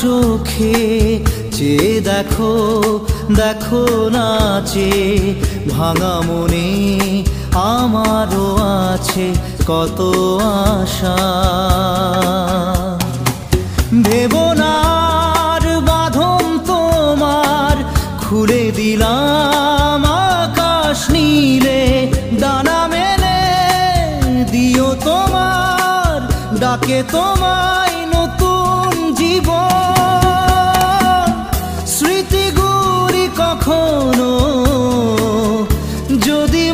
চোখে চেয়ে দেখো, দেখো নাচে ভাঙা মনে আমারও আছে কত আশা। ভেবনার বাঁধন তোমার খুলে দিলাম আকাশ নীলে, ডানা মেলে দিও তোমার ডাকে তোমায় নতুন জীবন। স্মৃতিগুলি কখনো যদি